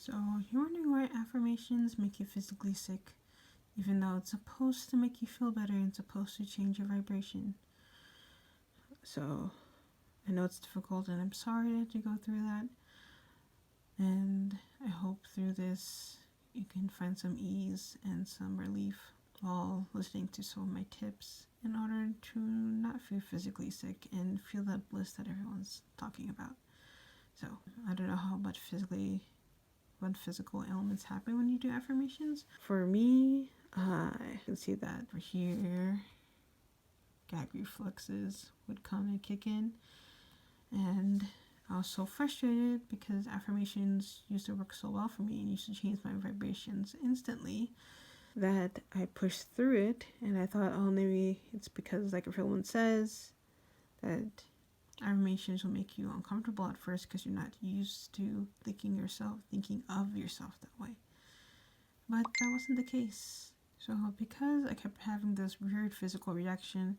So, you're wondering why affirmations make you physically sick, even though it's supposed to make you feel better and supposed to change your vibration. So, I know it's difficult and I'm sorry that you go through that. And I hope through this you can find some ease and some relief while listening to some of my tips in order to not feel physically sick and feel that bliss that everyone's talking about. So, I don't know how much what physical ailments happen when you do affirmations. For me, I can see that for here, gag reflexes would come and kick in. And I was so frustrated because affirmations used to work so well for me and used to change my vibrations instantly that I pushed through it. And I thought, oh, maybe it's because, like everyone says, that affirmations will make you uncomfortable at first because you're not used to thinking of yourself that way. But that wasn't the case. So because I kept having this weird physical reaction,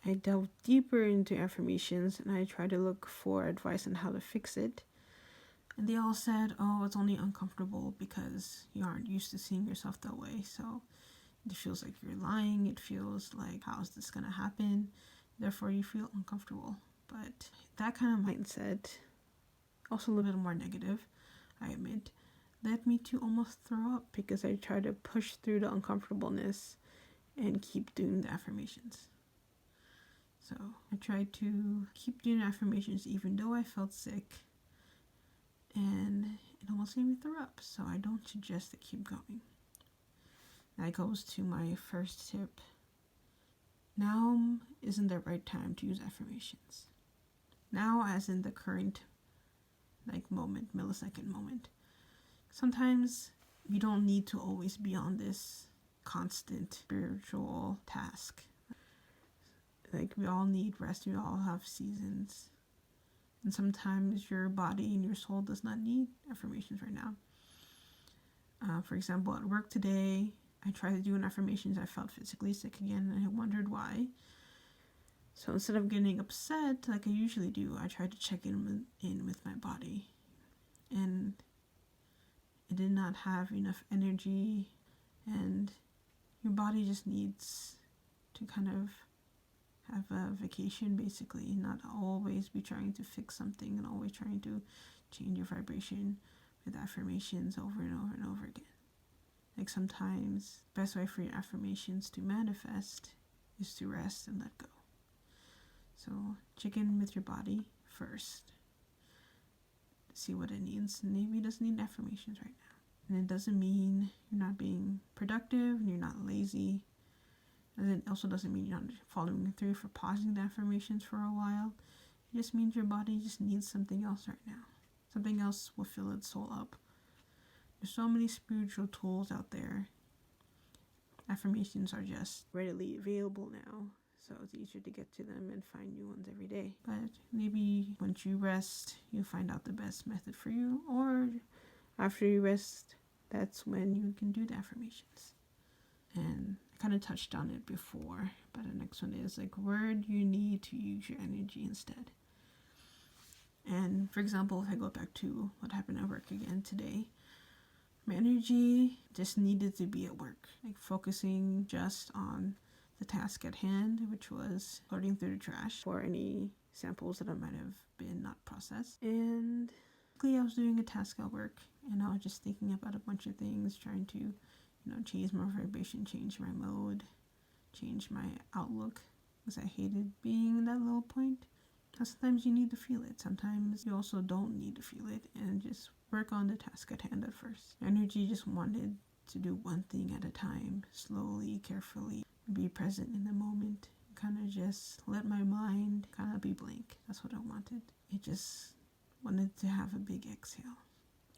I delved deeper into affirmations and I tried to look for advice on how to fix it. And they all said, oh, it's only uncomfortable because you aren't used to seeing yourself that way. So it feels like you're lying. It feels like, how is this going to happen? Therefore, you feel uncomfortable. But that kind of mindset, also a little bit more negative, I admit, led me to almost throw up because I tried to push through the uncomfortableness and keep doing the affirmations. So I tried to keep doing affirmations even though I felt sick, and it almost made me throw up. So I don't suggest to keep going. That goes to my first tip. Now isn't the right time to use affirmations. Now, as in the current millisecond moment. Sometimes you don't need to always be on this constant spiritual task. Like, we all need rest, we all have seasons. And sometimes your body and your soul does not need affirmations right now. For example, at work today, I tried to do an affirmations. I felt physically sick again and I wondered why. So instead of getting upset like I usually do, I tried to check in with my body. And it did not have enough energy, and your body just needs to kind of have a vacation, basically, not always be trying to fix something and always trying to change your vibration with affirmations over and over and over again. Like, sometimes the best way for your affirmations to manifest is to rest and let go. So check in with your body first, see what it needs. Maybe it doesn't need affirmations right now. And it doesn't mean you're not being productive and you're not lazy. And it also doesn't mean you're not following through for pausing the affirmations for a while. It just means your body just needs something else right now. Something else will fill its soul up. There's so many spiritual tools out there. Affirmations are just readily available now, so it's easier to get to them and find new ones every day. But maybe once you rest, you'll find out the best method for you, or after you rest, that's when you can do the affirmations. And I kind of touched on it before, but the next one is like, where do you need to use your energy instead? And for example, if I go back to what happened at work again today, my energy just needed to be at work, like focusing just on the task at hand, which was sorting through the trash for any samples that I might have been not processed. And I was doing a task at work, and I was just thinking about a bunch of things, trying to, change my vibration, change my mode, change my outlook, because I hated being in that low point. Sometimes you need to feel it. Sometimes you also don't need to feel it, and just work on the task at hand at first. Energy just wanted to do one thing at a time, slowly, carefully, be present in the moment, kind of just let my mind kind of be blank. That's what I wanted. It just wanted to have a big exhale.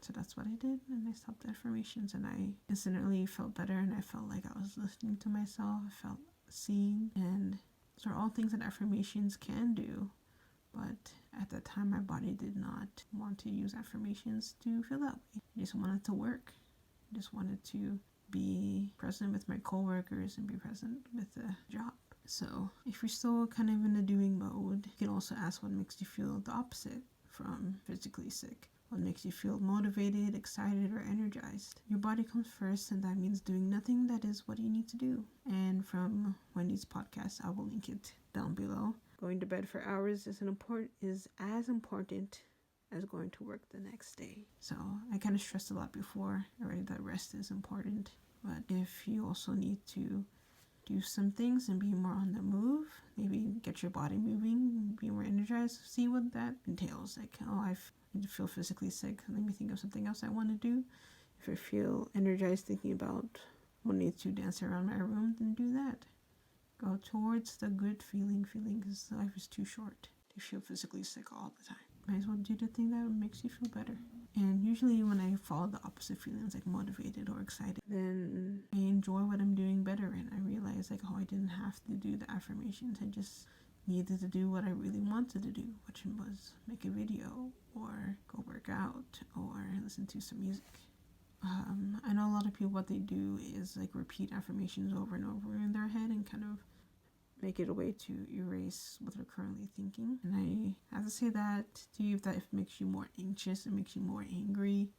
So that's what I did, and I stopped the affirmations, and I instantly felt better, and I felt like I was listening to myself. I felt seen, and those are all things that affirmations can do. But at that time, my body did not want to use affirmations to feel that way. I just wanted to work. I just wanted to be present with my coworkers and be present with the job. So if you're still kind of in a doing mode, you can also ask what makes you feel the opposite from physically sick. what makes you feel motivated, excited, or energized. Your body comes first, and that means doing nothing that is what you need to do. And from Wendy's podcast, I will link it down below. Going to bed for hours is as important as going to work the next day. So I kind of stressed a lot before already that rest is important. But if you also need to do some things and be more on the move, maybe get your body moving, be more energized, see what that entails. Like, I feel physically sick, let me think of something else I want to do. If I feel energized thinking about wanting to dance around my room, then do that. Go towards the good feeling because life is too short to feel physically sick all the time. Might as well do the thing that makes you feel better. And usually when I follow the opposite feelings, like motivated or excited, then I enjoy what I'm doing better, and I realize like, I didn't have to do the affirmations. I just needed to do what I really wanted to do, which was make a video or go work out or listen to some music. I know a lot of people, what they do is like repeat affirmations over and over in their head and kind of make it a way to erase what they're currently thinking. And I have to say that to you, if that makes you more anxious, it makes you more angry.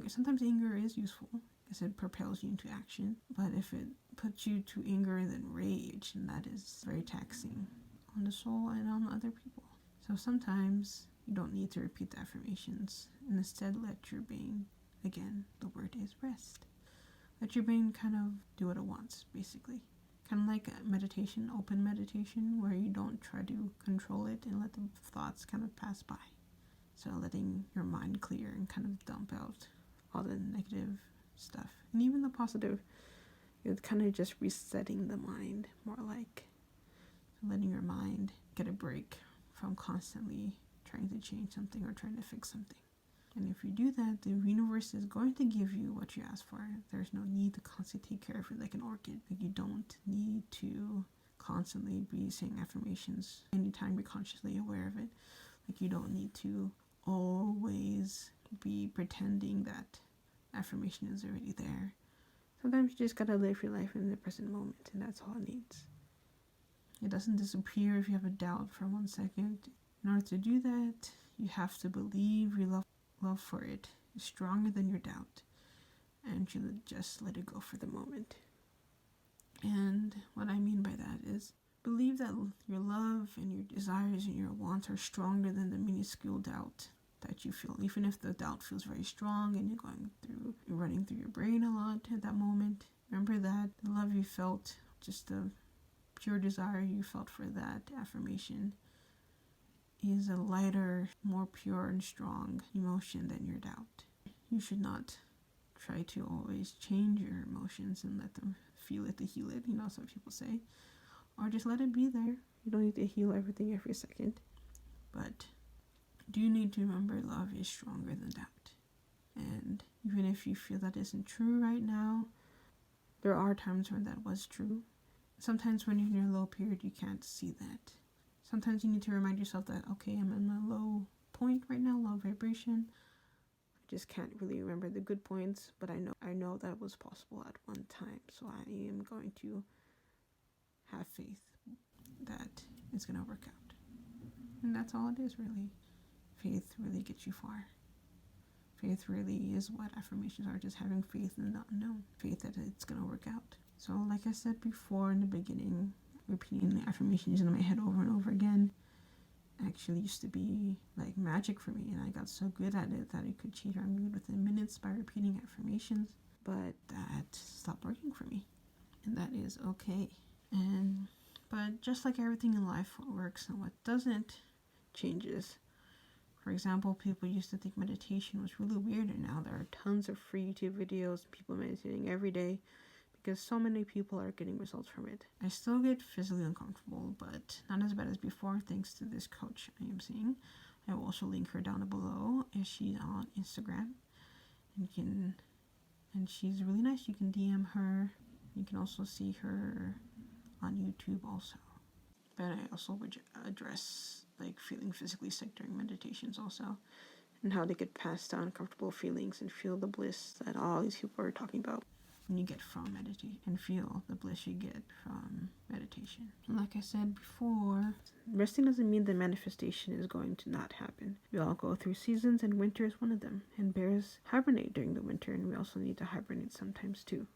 Sometimes anger is useful because it propels you into action. But if it puts you to anger and then rage, and that is very taxing on the soul and on other people. So sometimes you don't need to repeat the affirmations, and instead let your brain, again, the word is rest. Let your brain kind of do what it wants, basically. Kind of like a meditation, open meditation, where you don't try to control it and let the thoughts kind of pass by. So letting your mind clear and kind of dump out all the negative stuff. And even the positive, it's kind of just resetting the mind, more like letting your mind get a break from constantly trying to change something or trying to fix something. And if you do that, the universe is going to give you what you ask for. There's no need to constantly take care of it like an orchid. Like, you don't need to constantly be saying affirmations anytime you're consciously aware of it. Like, you don't need to always be pretending that affirmation is already there. Sometimes you just gotta live your life in the present moment, and that's all it needs. It doesn't disappear if you have a doubt for 1 second. In order to do that, you have to believe your love for it is stronger than your doubt, and you just let it go for the moment. And what I mean by that is, believe that your love and your desires and your wants are stronger than the minuscule doubt that you feel. Even if the doubt feels very strong and you're running through your brain a lot at that moment, remember that the love you felt, just the pure desire you felt for that affirmation, is a lighter, more pure and strong emotion than your doubt. You should not try to always change your emotions and let them feel it to heal it, some people say. Or just let it be there. You don't need to heal everything every second. But do you need to remember love is stronger than doubt. And even if you feel that isn't true right now, there are times when that was true. Sometimes when you're in your low period, you can't see that. Sometimes you need to remind yourself that, okay, I'm in a low point right now, low vibration. I just can't really remember the good points, but I know that was possible at one time. So I am going to have faith that it's going to work out. And that's all it is, really. Faith really gets you far. Faith really is what affirmations are, just having faith in the unknown. Faith that it's going to work out. So like I said before in the beginning, repeating the affirmations in my head over and over again actually used to be like magic for me, and I got so good at it that it could change my mood within minutes by repeating affirmations. But that stopped working for me, and that is okay. But just like everything in life, what works and what doesn't changes. For example, people used to think meditation was really weird, and now there are tons of free YouTube videos, people meditating every day, because so many people are getting results from it. I still get physically uncomfortable, but not as bad as before, thanks to this coach I am seeing. I will also link her down below, as she's on Instagram. And she's really nice. You can DM her. You can also see her on YouTube also. But I also would address like feeling physically sick during meditations also, and how to get past the uncomfortable feelings and feel the bliss that all these people are talking about. you get from meditation and feel the bliss you get from meditation. And like I said before, resting doesn't mean the manifestation is going to not happen. We all go through seasons, and winter is one of them. And bears hibernate during the winter, and we also need to hibernate sometimes too.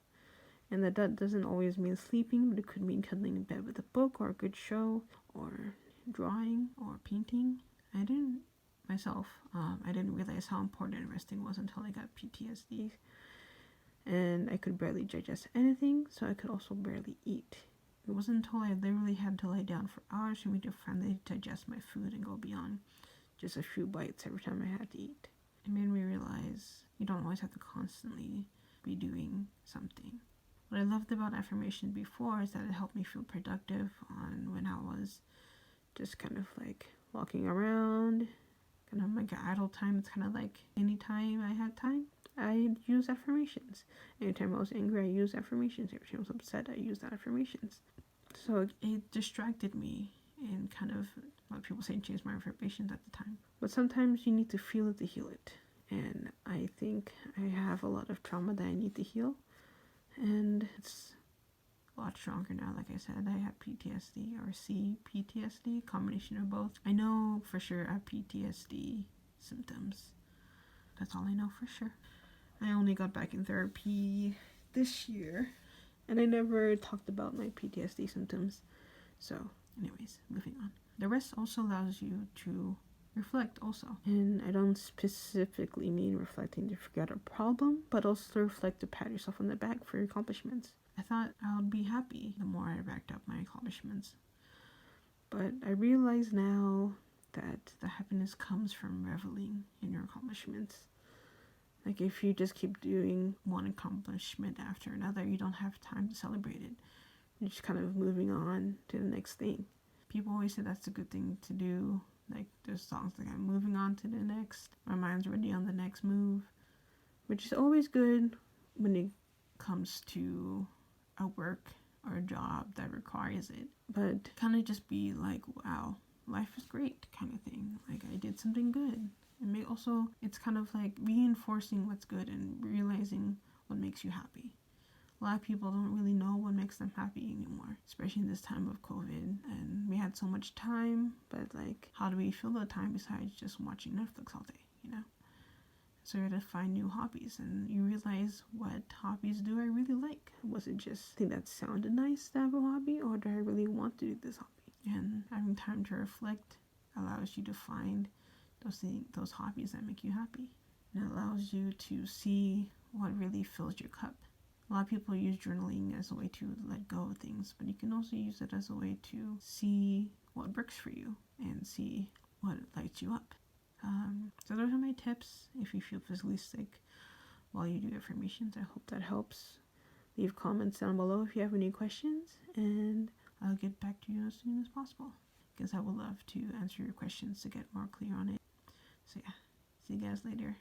And that doesn't always mean sleeping, but it could mean cuddling in bed with a book or a good show or drawing or painting. I didn't realize how important resting was until I got PTSD. And I could barely digest anything, so I could also barely eat. It wasn't until I literally had to lie down for hours for me to finally digest my food and go beyond just a few bites every time I had to eat. It made me realize you don't always have to constantly be doing something. What I loved about affirmation before is that it helped me feel productive on when I was just kind of like walking around, kind of like idle time. It's kind of like anytime I had time, I use affirmations. Anytime I was angry, I used affirmations. Every time I was upset, I used affirmations. So it distracted me and kind of, a lot of people say, changed my affirmations at the time. But sometimes you need to feel it to heal it. And I think I have a lot of trauma that I need to heal. And it's a lot stronger now. Like I said, I have PTSD or CPTSD, combination of both. I know for sure I have PTSD symptoms. That's all I know for sure. I only got back in therapy this year, and I never talked about my PTSD symptoms. So, anyways, moving on. The rest also allows you to reflect also. And I don't specifically mean reflecting to forget a problem, but also to reflect to pat yourself on the back for your accomplishments. I thought I would be happy the more I racked up my accomplishments. But I realize now that the happiness comes from reveling in your accomplishments. Like if you just keep doing one accomplishment after another, you don't have time to celebrate it. You're just kind of moving on to the next thing. People always say that's a good thing to do. Like there's songs like I'm moving on to the next. My mind's already on the next move. Which is always good when it comes to a work or a job that requires it. But kind of just be like, wow, life is great kind of thing. Like I did something good. And also, it's kind of like reinforcing what's good and realizing what makes you happy. A lot of people don't really know what makes them happy anymore, especially in this time of COVID. And we had so much time, but like, how do we fill the time besides just watching Netflix all day, you know? So you had to find new hobbies, and you realize what hobbies do I really like. Was it just think that sounded nice to have a hobby, or do I really want to do this hobby? And having time to reflect allows you to find those hobbies that make you happy. And it allows you to see what really fills your cup. A lot of people use journaling as a way to let go of things, but you can also use it as a way to see what works for you and see what lights you up. So those are my tips if you feel physically sick while you do affirmations. I hope that helps. Leave comments down below if you have any questions, and I'll get back to you as soon as possible, because I would love to answer your questions to get more clear on it. So yeah, see you guys later.